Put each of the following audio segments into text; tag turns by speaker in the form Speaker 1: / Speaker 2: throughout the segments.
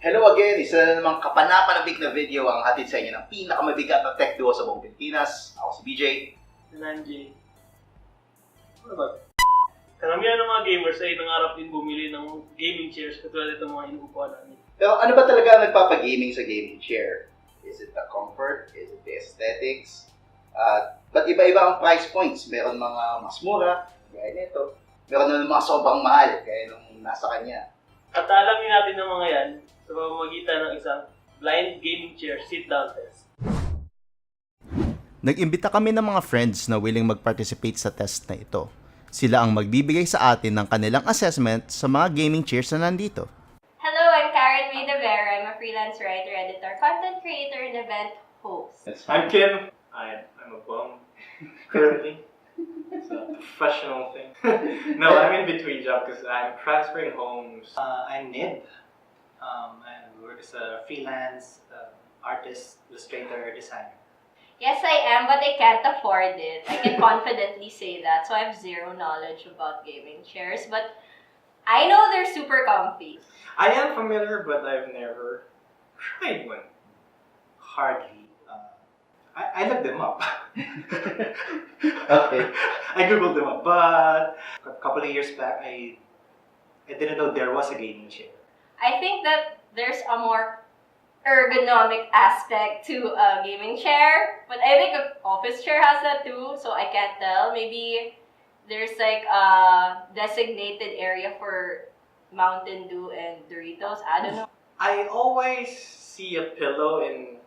Speaker 1: Hello again, isa na namang kapanapanabik na video ang hatid sa inyo ng pinakamabigat na tech duo sa buong Pilipinas. Ako si BJ.
Speaker 2: Nanji. Ano ba? Karamihan ng mga gamers ay nangarap din bumili ng gaming chairs katulad itong mga inuupuan namin.
Speaker 1: Pero ano ba talaga ang nagpapagaming sa gaming chair? Is it the comfort? Is it the aesthetics? But iba-iba ang price points. Meron mga mas mura, gaya nito. Meron naman mga sobrang mahal, gaya nung nasa kanya.
Speaker 2: At alamin natin ng mga yan sa pamamagitan ng isang blind gaming chair sit-down test.
Speaker 3: Nag-imbita kami ng mga friends na willing mag-participate sa test na ito. Sila ang magbibigay sa atin ng kanilang assessment sa mga gaming chairs na nandito.
Speaker 4: Hello, I'm Karen May De Vera. I'm a freelance writer, editor, content creator, and event host.
Speaker 5: I'm Kim. I'm a bum currently. It's a professional thing. No, I'm in between jobs because I'm transferring homes.
Speaker 6: I'm Nib. I work as a freelance artist, illustrator, designer.
Speaker 4: Yes, I am, but I can't afford it. I can confidently say that. So I have zero knowledge about gaming chairs, but I know they're super comfy.
Speaker 5: I am familiar, but I've never tried one.
Speaker 6: Hardly. I looked them up.
Speaker 1: Okay.
Speaker 6: I googled them up, but a couple of years back, I didn't know there was a gaming chair.
Speaker 4: I think that there's a more ergonomic aspect to a gaming chair, but I think an office chair has that too, so I can't tell. Maybe there's like a designated area for Mountain Dew and Doritos. I don't know.
Speaker 5: I always see a pillow in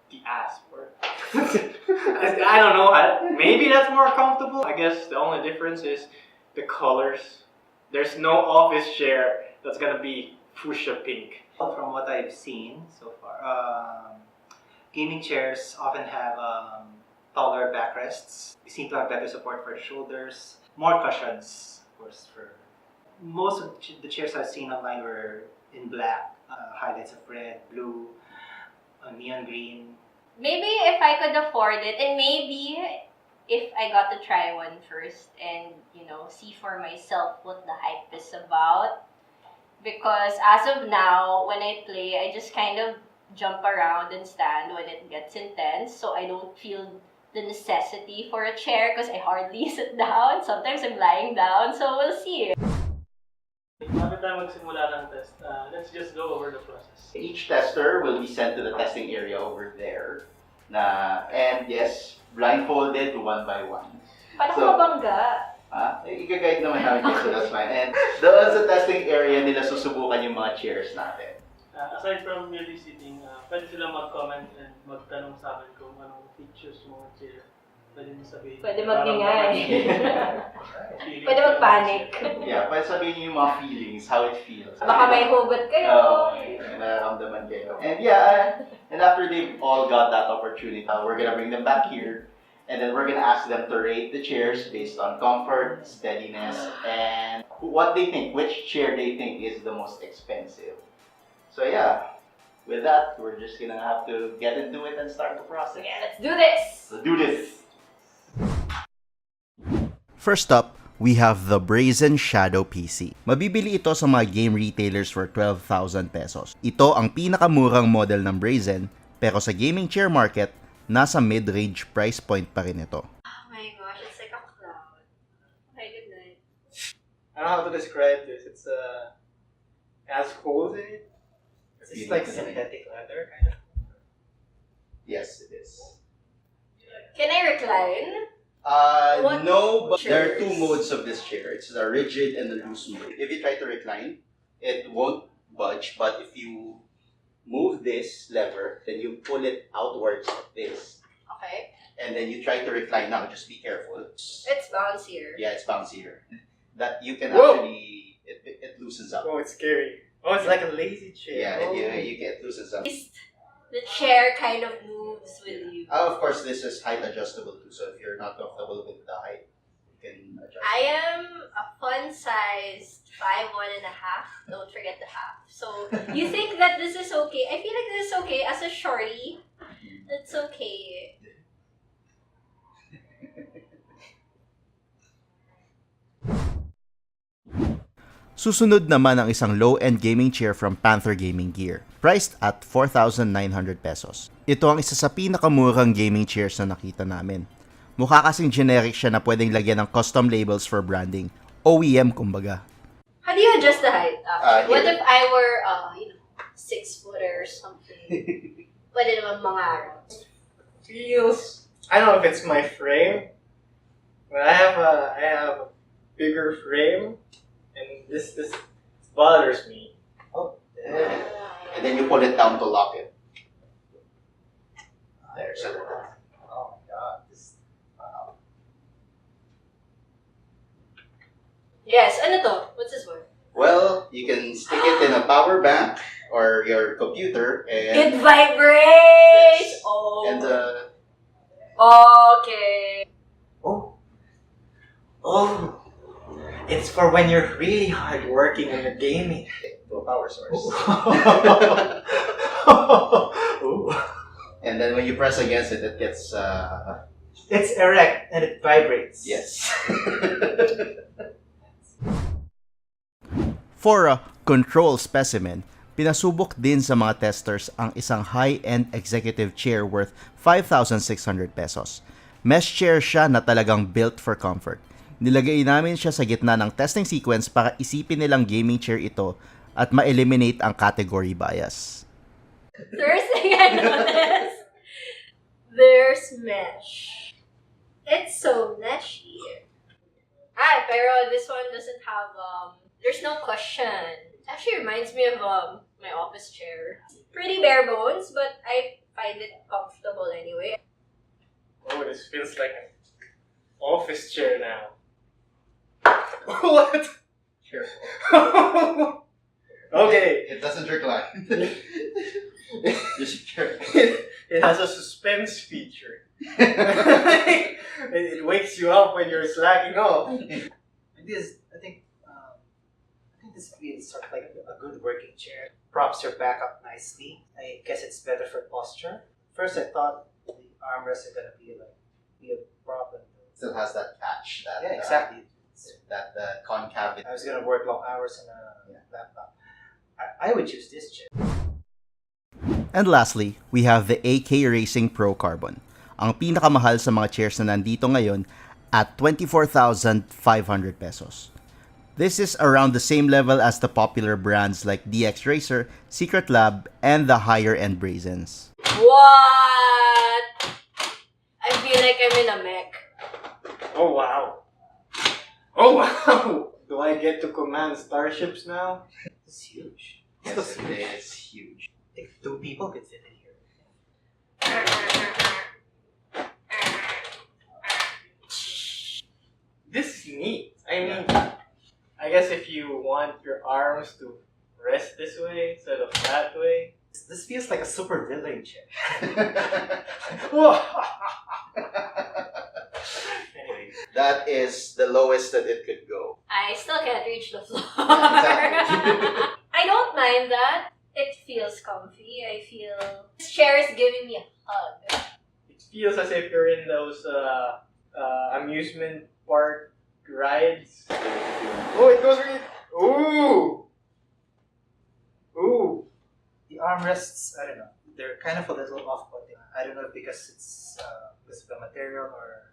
Speaker 5: the ass part. I don't know. Maybe that's more comfortable. I guess the only difference is the colors. There's no office chair that's gonna be fuchsia pink.
Speaker 6: From what I've seen so far, gaming chairs often have taller backrests. They seem to have better support for the shoulders, more cushions, of course. For most of the chairs I've seen online were in black, highlights of red, blue, neon green.
Speaker 4: Maybe if I could afford it, and maybe if I got to try one first and, see for myself what the hype is about. Because as of now, when I play, I just kind of jump around and stand when it gets intense. So I don't feel the necessity for a chair because I hardly sit down. Sometimes I'm lying down, so we'll see.
Speaker 2: Bago tayo magsimula ng test, let's just go over the process.
Speaker 1: Each tester will be sent to the testing area over there. And yes, blindfolded one by one.
Speaker 4: Paano
Speaker 1: So,
Speaker 4: ko mabangga?
Speaker 1: I-guide naman namin kayo, so that's fine. And doon sa testing area nila susubukan yung mga chairs natin.
Speaker 2: Aside from merely sitting, pwede sila mag-comment and magtanong sa akin kung anong features ng mga chair. Pwede mo sabihin.
Speaker 4: Pwede mag-ingay.
Speaker 2: Feelings.
Speaker 4: Pwede mag-panic.
Speaker 1: Yeah, pwede sabihin niyo yung mga feelings, how it feels.
Speaker 4: Baka may hugot kayo.
Speaker 1: Nararamdaman kayo. And yeah, and after they've all got that opportunity, we're gonna bring them back here. And then we're gonna ask them to rate the chairs based on comfort, steadiness, and what they think, which chair they think is the most expensive. So yeah, with that, we're just gonna have to get into it and start the process.
Speaker 4: Okay, let's do this!
Speaker 1: Let's do this!
Speaker 3: First up, we have the Brazen Shadow PC. Mabibili ito sa mga game retailers for 12,000 pesos. Ito ang pinakamurang model ng Brazen, pero sa gaming chair market, nasa mid-range price point pa rin ito.
Speaker 4: Oh my gosh, it's like a cloud. Okay, good night.
Speaker 7: I don't know how to describe this. It's as cozy. It's like synthetic leather, kind of.
Speaker 1: Yes, it is.
Speaker 4: Can I recline? What
Speaker 1: No, but there are
Speaker 4: chair
Speaker 1: two
Speaker 4: is-
Speaker 1: modes of this chair. It's a rigid and a loose mode. If you try to recline, it won't budge, but if you move this lever, then you pull it outwards like this.
Speaker 4: Okay.
Speaker 1: And then you try to recline now, just be careful.
Speaker 4: It's bouncier.
Speaker 1: Yeah, it's bouncier. That you can
Speaker 7: Whoa!
Speaker 1: actually, it loosens up.
Speaker 7: Oh, it's scary. Oh, it's like a lazy chair.
Speaker 1: Yeah,
Speaker 7: Oh.
Speaker 1: you get loosens up.
Speaker 4: The chair kind of moves with you.
Speaker 1: Of course, this is height adjustable too, so if you're not comfortable with the height, you can adjust.
Speaker 4: I am a fun-sized 5'1.5". Don't forget the half. So you think that this is okay? I feel like this is okay as a shorty. It's okay.
Speaker 3: Susunod naman ang isang low-end gaming chair from Panther Gaming Gear, priced at 4,900 pesos. Ito ang isa sa pinakamurang gaming chairs na nakita namin. Mukha kasing generic siya na pwedeng lagyan ng custom labels for branding. OEM kumbaga.
Speaker 4: How do you adjust the height? What
Speaker 1: Here.
Speaker 4: if I were, 6-footer or something? Pwede naman mga araw.
Speaker 7: Feels. I don't know if it's my frame, but I have a bigger frame, and this bothers me.
Speaker 1: And then you pull it down to lock it. There, so
Speaker 6: Oh my god.
Speaker 4: Yes, ano to? What's this for?
Speaker 1: well, you can stick it in a power bank or your computer and
Speaker 4: It vibrates!
Speaker 1: Yes.
Speaker 4: Oh.
Speaker 1: and
Speaker 4: Okay.
Speaker 6: Oh, it's for when you're really hard working on the gaming.
Speaker 1: to a power source.
Speaker 6: Ooh.
Speaker 1: And then when you press against it, it gets
Speaker 6: It's erect and it vibrates.
Speaker 1: yes.
Speaker 3: For a control specimen, pinasubok din sa mga testers ang isang high-end executive chair worth 5,600 pesos. Mesh chair siya na talagang built for comfort. Nilagay namin siya sa gitna ng testing sequence para isipin nilang gaming chair ito at ma-eliminate ang category bias.
Speaker 4: First thing I noticed, there's mesh. It's so meshy. Pero this one doesn't have, there's no cushion. It actually reminds me of my office chair. Pretty bare bones, but I find it comfortable anyway.
Speaker 7: Oh, this feels like an office chair now. What?
Speaker 1: Careful.
Speaker 7: Okay.
Speaker 1: It doesn't recline. Just careful.
Speaker 7: It has a suspense feature. It wakes you up when you're slacking off.
Speaker 6: I think this feels sort of like a good working chair. Props your back up nicely. I guess it's better for posture. First, I thought the armrests are gonna be a problem.
Speaker 1: Still has that catch. That
Speaker 6: Yeah, exactly.
Speaker 1: that concavity.
Speaker 6: I was gonna work long hours on a laptop. I would choose this chair.
Speaker 3: And lastly, we have the AK Racing Pro Carbon, ang pinakamahal sa mga chairs na nandito ngayon at 24,500 pesos. This is around the same level as the popular brands like DX Racer, Secret Lab, and the higher-end Brazens.
Speaker 4: What? I feel like I'm in a mech.
Speaker 7: Oh wow. Oh wow. Do I get to command starships now?
Speaker 6: It's huge.
Speaker 1: Yes, it is huge.
Speaker 6: I think 2 people could fit in here.
Speaker 7: This is neat. I mean, I guess if you want your arms to rest this way instead of that way.
Speaker 6: This feels like a super villain chair. Anyway,
Speaker 1: That is the lowest that it could go.
Speaker 4: I still can't reach the floor.
Speaker 1: Exactly.
Speaker 4: I don't mind that. It feels comfy. I feel this chair is giving me a hug.
Speaker 7: It feels as if you're in those amusement park rides. Oh, it goes really. Ooh. Ooh.
Speaker 6: the armrests, I don't know, they're kind of a little off-putting. I don't know if because it's because of the material or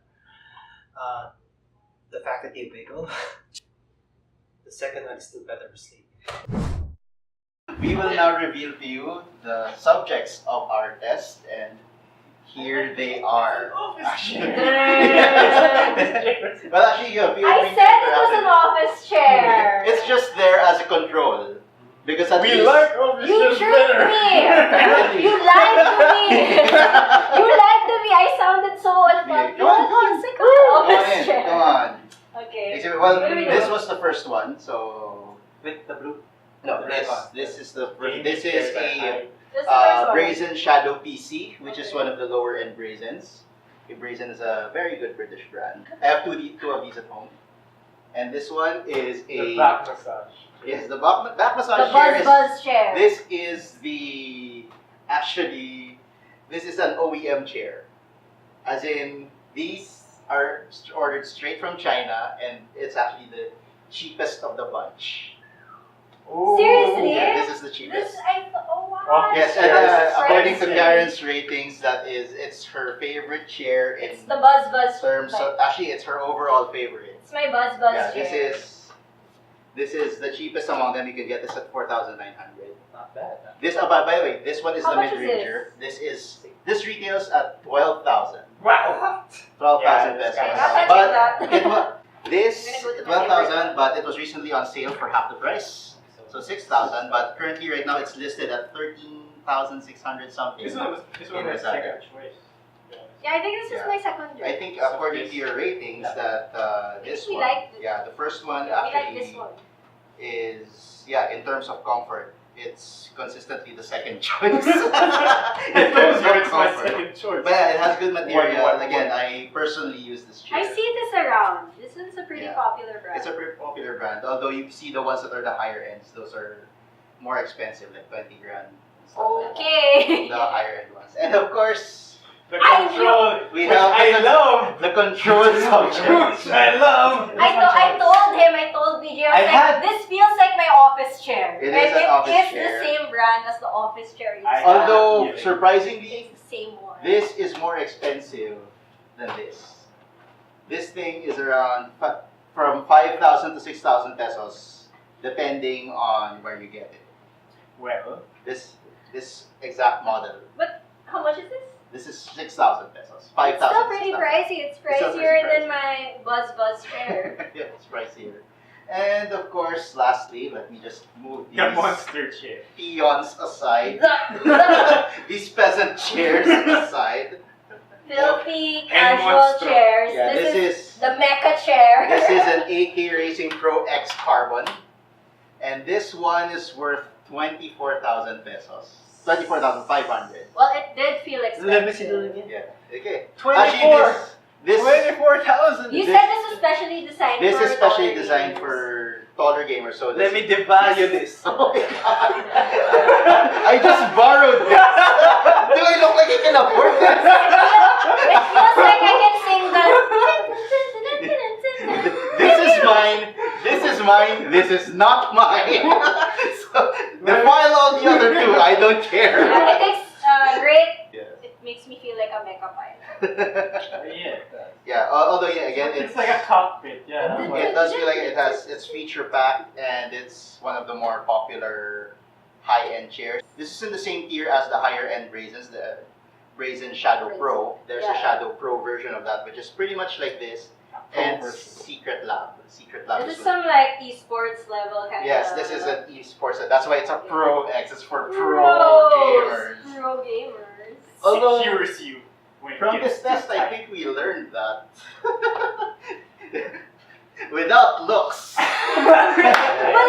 Speaker 6: the fact that they wiggle. The second one is still better for sleep.
Speaker 1: We will now reveal to you the subjects of our test, and here they are. Actually, well, actually, feel free
Speaker 4: I
Speaker 1: to
Speaker 4: said it was
Speaker 1: interrupt
Speaker 4: an office chair.
Speaker 1: It's just there as a control. Because at
Speaker 7: We
Speaker 1: least,
Speaker 7: like office
Speaker 4: You
Speaker 7: chairs
Speaker 4: tricked
Speaker 7: better.
Speaker 4: me. You lied to me. You lied to me. I sounded so unpopular.
Speaker 1: Come on.
Speaker 4: It's like an
Speaker 1: Come on
Speaker 4: office
Speaker 1: in,
Speaker 4: chair.
Speaker 1: come on.
Speaker 4: Okay.
Speaker 1: Except, well,
Speaker 4: What do we
Speaker 1: this
Speaker 4: do?
Speaker 1: was the first one, so
Speaker 6: With the blue?
Speaker 1: no,
Speaker 6: The
Speaker 1: this
Speaker 6: red one.
Speaker 1: this is the
Speaker 7: Gaming
Speaker 1: this is
Speaker 7: chairs are
Speaker 1: a
Speaker 7: high.
Speaker 4: This is the first one.
Speaker 1: Brazen Shadow PC, which is
Speaker 4: Okay.
Speaker 1: one of the lower end Brazens. Okay, Brazen is a very good British brand. I have two of these at home, and this one is
Speaker 7: The
Speaker 1: a
Speaker 7: back massage.
Speaker 1: yes, the back massage
Speaker 4: The
Speaker 1: chair is.
Speaker 4: buzz chair.
Speaker 1: This is the actually this is an OEM chair, as in these are ordered straight from China, and it's actually the cheapest of the bunch.
Speaker 5: Ooh.
Speaker 4: Seriously?
Speaker 1: Yeah, this is the cheapest.
Speaker 4: Oh wow.
Speaker 5: Oh,
Speaker 1: Yes, and
Speaker 5: Yes,
Speaker 1: according to
Speaker 5: pricey.
Speaker 1: Karen's ratings, it's her favorite chair in
Speaker 4: It's the buzz
Speaker 1: terms of, actually, it's her overall favorite.
Speaker 4: It's my buzz
Speaker 1: Yeah,
Speaker 4: chair.
Speaker 1: this is the cheapest among them. You can get this at 4,900.
Speaker 6: Not bad.
Speaker 1: This, by the way, this one is
Speaker 4: How
Speaker 1: the
Speaker 4: much is
Speaker 1: mid-ranger. This retails at 12,000.
Speaker 5: Wow.
Speaker 1: 12,000
Speaker 5: Yeah, this
Speaker 1: pesos.
Speaker 5: guy-
Speaker 4: I'll
Speaker 1: But
Speaker 4: check that.
Speaker 1: it was this
Speaker 4: I'm gonna go to
Speaker 1: 12,000, but it was recently on sale for half the price. So 6,000, but currently right now it's listed at 13,600 something.
Speaker 5: This one was
Speaker 1: In
Speaker 5: second
Speaker 1: Lazada.
Speaker 5: choice.
Speaker 4: Yeah, I think this
Speaker 1: Yeah.
Speaker 4: is my second choice.
Speaker 1: I think according to your ratings that this
Speaker 4: We
Speaker 1: one,
Speaker 4: like this.
Speaker 1: yeah, the first one
Speaker 4: We like
Speaker 1: actually
Speaker 4: this one.
Speaker 1: is, yeah, in terms of comfort, it's consistently the second choice.
Speaker 5: It
Speaker 1: terms of
Speaker 5: it's my
Speaker 1: comfort.
Speaker 5: second choice.
Speaker 1: But yeah, it has good material.
Speaker 5: One.
Speaker 1: Again, I personally use this chair.
Speaker 4: I see this around. This one's a pretty
Speaker 1: Yeah.
Speaker 4: popular brand.
Speaker 1: It's a pretty popular brand. Although you see the ones that are the higher ends, those are more expensive, like 20 grand. and stuff like that.
Speaker 4: Okay.
Speaker 1: The higher end ones. And of course,
Speaker 5: The
Speaker 4: I
Speaker 5: control,
Speaker 1: we
Speaker 5: which
Speaker 1: have
Speaker 5: I love.
Speaker 1: the controls
Speaker 5: Which I love.
Speaker 4: I told BJ,
Speaker 5: I had-
Speaker 4: this feels like my office chair.
Speaker 1: It
Speaker 4: And
Speaker 1: is an office
Speaker 4: is
Speaker 1: chair.
Speaker 4: the same brand as the office chair. you
Speaker 5: I
Speaker 4: saw.
Speaker 1: Although,
Speaker 5: Yeah.
Speaker 1: surprisingly,
Speaker 4: It's the same one.
Speaker 1: this is more expensive than this. This thing is around from 5,000 to 6,000 pesos, depending on where you get it.
Speaker 5: Well,
Speaker 1: This exact model.
Speaker 4: How much is this?
Speaker 1: This is 6,000 pesos.
Speaker 4: It's
Speaker 1: 5,000.
Speaker 4: still pretty
Speaker 1: 6,000.
Speaker 4: pricey. It's
Speaker 1: It's still
Speaker 4: pricier
Speaker 1: pretty
Speaker 4: than my buzz chair.
Speaker 1: Yeah, it's pricier. And of course, lastly, let me just move these
Speaker 5: the monster chair.
Speaker 1: peons aside.
Speaker 4: the
Speaker 1: These peasant chairs aside.
Speaker 4: filthy
Speaker 5: And
Speaker 4: casual
Speaker 5: monster.
Speaker 4: chairs.
Speaker 1: Yeah,
Speaker 4: this
Speaker 1: this
Speaker 4: is
Speaker 1: is
Speaker 4: the mecha chair.
Speaker 1: this is an AK Racing Pro X Carbon, and this one is worth 24,000 pesos. 24,500.
Speaker 4: Well, it did feel expensive.
Speaker 6: Let me see that again.
Speaker 1: Yeah. Okay.
Speaker 5: 24.
Speaker 1: This
Speaker 5: 24,000.
Speaker 4: You
Speaker 1: this-
Speaker 4: said this was specially designed
Speaker 1: this
Speaker 4: for
Speaker 1: is specially
Speaker 4: taller
Speaker 1: designed
Speaker 4: gamers.
Speaker 1: for taller gamers. So
Speaker 5: Let
Speaker 1: this
Speaker 5: me devalue this.
Speaker 1: Oh my God. I just borrowed this. Do I look like I can afford this?
Speaker 4: It feels like I can sing the.
Speaker 1: This is mine. This is mine. This is not mine. So defile all the other two. I don't care.
Speaker 4: It takes great.
Speaker 1: Yeah.
Speaker 4: It makes me feel like a mecha pilot.
Speaker 1: Yeah. Although again,
Speaker 5: It's like a cockpit, yeah.
Speaker 1: it does feel like it's feature packed and it's one of the more popular high-end chairs. This is in the same tier as the higher end Brazens, the Brazen Shadow Pro. There's a
Speaker 4: Yeah.
Speaker 1: Shadow Pro version of that, which is pretty much like this. And Secret Lab. Secret Lab
Speaker 4: This is
Speaker 1: is
Speaker 4: some like esports level kind
Speaker 1: yes,
Speaker 4: of.
Speaker 1: this is an esports. That's why it's a Pro X. It's for pro gamers.
Speaker 4: Pro gamers.
Speaker 1: Although-
Speaker 5: Secures you when
Speaker 1: From
Speaker 5: it
Speaker 1: this
Speaker 5: gets
Speaker 1: test,
Speaker 5: too
Speaker 1: I
Speaker 5: tight.
Speaker 1: think we learned that without looks,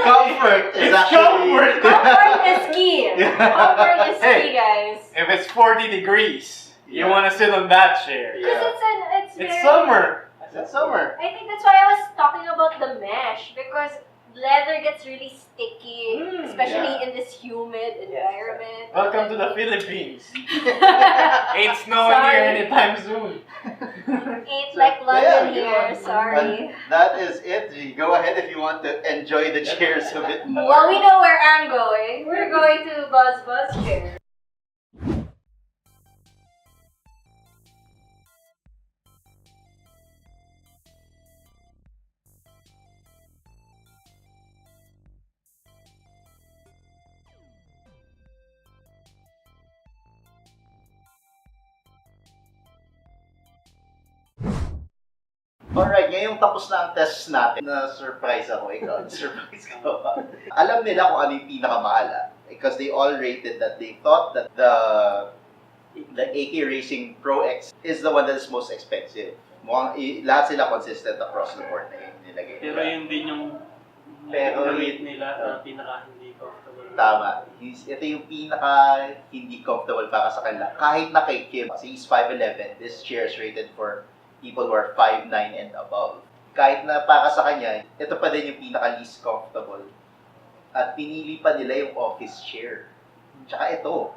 Speaker 1: comfort is
Speaker 5: It's
Speaker 1: actually
Speaker 4: Comfort is key. Comfort is
Speaker 5: Hey.
Speaker 4: key, guys.
Speaker 5: If it's 40 degrees, you
Speaker 1: Yeah.
Speaker 5: want to sit on that chair.
Speaker 4: Because
Speaker 1: Yeah.
Speaker 4: it's
Speaker 5: It's
Speaker 4: very.
Speaker 5: summer.
Speaker 1: It's summer.
Speaker 4: I think that's why I was talking about the mesh because leather gets really sticky, especially
Speaker 1: Yeah.
Speaker 4: in this humid environment.
Speaker 5: Welcome to the Philippines.
Speaker 4: Ain't
Speaker 5: Ain't snowing
Speaker 4: Sorry.
Speaker 5: here anytime soon.
Speaker 4: like London
Speaker 1: Yeah,
Speaker 4: here,
Speaker 1: yeah.
Speaker 4: sorry.
Speaker 1: That is it. You go ahead if you want to enjoy the chairs a bit more.
Speaker 4: Well, we know where I'm going. We're going to Buzz chair.
Speaker 1: Alright, ngayong tapos na ang test natin, na-surprise ako. Ikaw, surprise ka ba? Alam nila kung ano yung pinakamahal. Because they all rated that they thought that the AK Racing Pro X is the one that is most expensive. Mukhang lahat sila consistent across the board na yung nilagay
Speaker 2: Pero
Speaker 1: nila.
Speaker 2: yun din yung
Speaker 1: Pero
Speaker 2: rate nila na pinaka hindi comfortable.
Speaker 1: Tama. Ito yung pinaka hindi comfortable para sa kanila. Kahit na kay Kim, kasi he's 5'11", this chair is rated for people who are 5'9" and above. Kahit na para sa kanya, ito pa din yung pinaka least comfortable. At pinili pa nila yung office chair. Tsaka ito,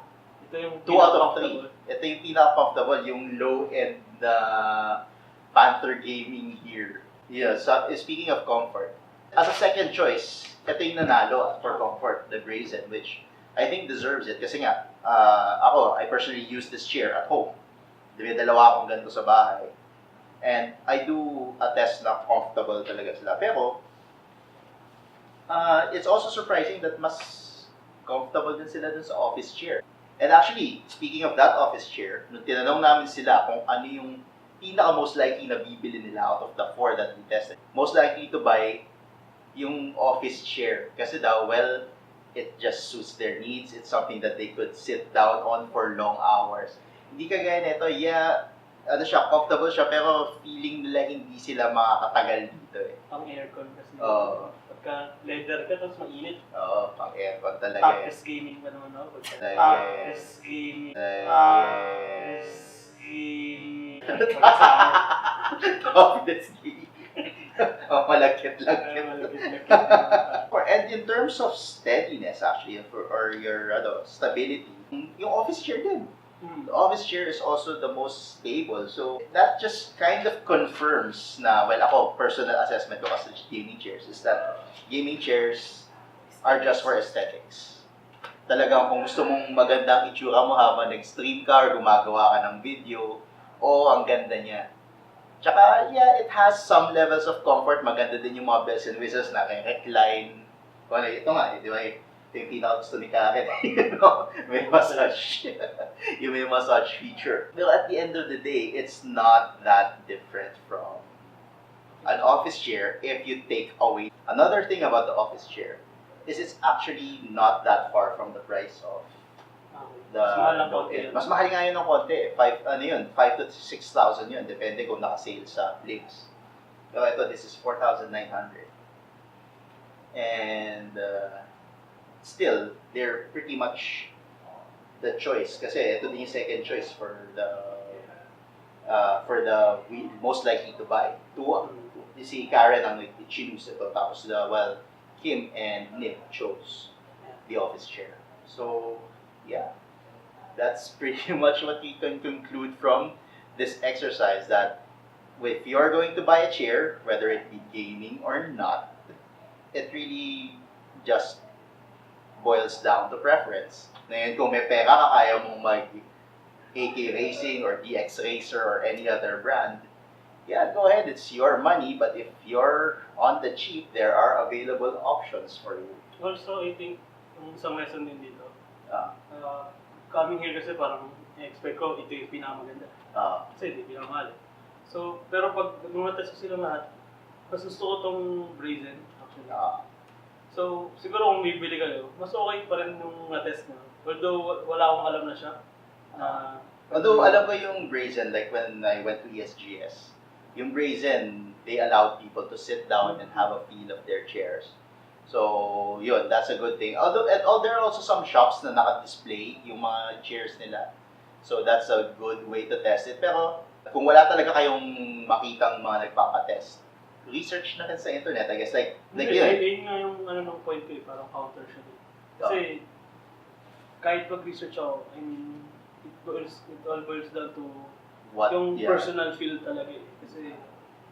Speaker 2: Ito yung
Speaker 1: 2 out of 3.
Speaker 2: pinaka-comfortable.
Speaker 1: Ito yung pinaka-comfortable, yung low-end na Panther gaming gear. Yeah, so speaking of comfort, as a second choice, ito yung nanalo for comfort, the Brazen, which I think deserves it. Kasi nga, I personally use this chair at home. Dalawa akong ganito sa bahay. And I do attest na comfortable talaga sila. Pero, it's also surprising that mas comfortable din sila dun sa office chair. And actually, speaking of that office chair, nung tinanong namin sila kung ano yung pinaka most likely na bibili nila out of the 4 that we tested, most likely to buy yung office chair. Kasi daw, well, it just suits their needs. It's something that they could sit down on for long hours. Hindi kagaya nito, ano siya, comfortable siya, pero feeling nila hindi sila makakatagal dito eh.
Speaker 2: Pang aircon kasi.
Speaker 1: Oo.
Speaker 2: Pagka leather ka, tapos mainit.
Speaker 1: Oo, pang aircon talaga eh.
Speaker 2: Tapos gaming pa naman ako.
Speaker 1: Yes.
Speaker 2: Tapos gaming.
Speaker 1: Yes.
Speaker 2: Tapos gaming.
Speaker 1: Office gaming. Oh, malagkit-lagkit. And in terms of steadiness actually, or your stability, yung office chair din. The office chair is also the most stable. So that just kind of confirms na, well, ako, personal assessment ko kasi gaming chairs is that gaming chairs are just for aesthetics. Talagang kung gusto mong magandang itsura mo habang nag-stream ka or gumagawa ka ng video, ang ganda niya. Tsaka, yeah, it has some levels of comfort. Maganda din yung mga bells and whistles na recline. Ito nga, di ba? Ito yung pinaka-gusto ni Karen. May massage. Yung may massage feature. But at the end of the day, it's not that different from an office chair if you take away. Another thing about the office chair is it's actually not that far from the price of mas mahal nga yun ng konti. 5 to 6,000 yun. Depende kung naka-sale sa Blinks. So ito, this is 4,900. And still, they're pretty much the choice. Kasi ito din yung second choice for the most likely to buy. Si Karen ang choose ito. Tapos Kim and Nick chose the office chair. So, yeah. That's pretty much what we can conclude from this exercise, that if you're going to buy a chair, whether it be gaming or not, it really just boils down to preference. Ngayon, kung may pera ka, kaya mong mag-AK Racing or DX Racer or any other brand, yeah, go ahead, it's your money, but if you're on the cheap, there are available options for you.
Speaker 2: Also, I think, isang lesson din dito. Coming here kasi parang expect ko ito yung pinakamaganda. Kasi hindi pinakamahal. So, pero pag lumatas ko sila lahat, mas gusto ko tong Brazen, actually. So, siguro kung bibili kayo, mas okay pa rin yung na-test na. Although, wala akong alam na siya.
Speaker 1: Although, alam ko yung Brazen, like when I went to ESGS, yung Brazen, they allowed people to sit down and have a feel of their chairs. So, yun, that's a good thing. Although, there are also some shops na naka-display yung mga chairs nila. So, that's a good way to test it. Pero, kung wala talaga kayong makitang mga nagpapatest, research na rin sa internet, I guess. Like yun.
Speaker 2: Yun nga yung ng point ko parang counter siya. Kasi, kahit mag-research ako, I mean, it all boils down to yung personal feel talaga eh. Kasi,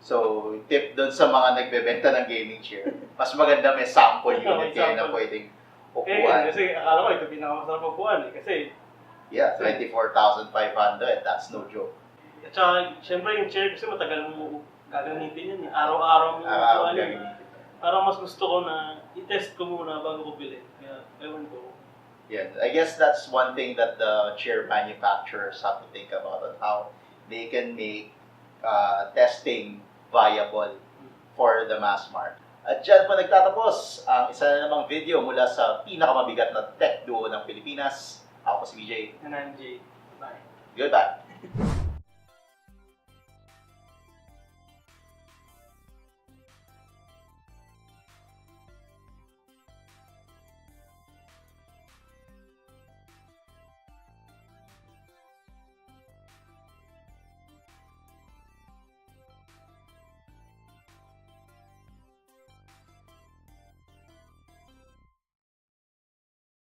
Speaker 1: so, tip doon sa mga nagbebenta ng gaming chair, mas maganda may sample unit kayo na pwedeng upuan.
Speaker 2: Kasi akala ko ito pinakamasarap upuan eh. Kasi,
Speaker 1: yeah, 24,500, that's no joke.
Speaker 2: At saka, syempre yung chair kasi matagal mo gagamitin yan eh. Araw-araw mo upuan yun. Parang mas gusto ko na i-test ko muna bago ko bilhin. Kaya, ewan ko.
Speaker 1: Yeah, I guess that's one thing that the chair manufacturers have to think about on how they can make testing viable for the mass market. At dyan po nagtatapos ang isa na namang video mula sa pinakamabigat na tech duo ng Pilipinas. Ako si BJ.
Speaker 2: And I'm Jay. Bye.
Speaker 1: Goodbye.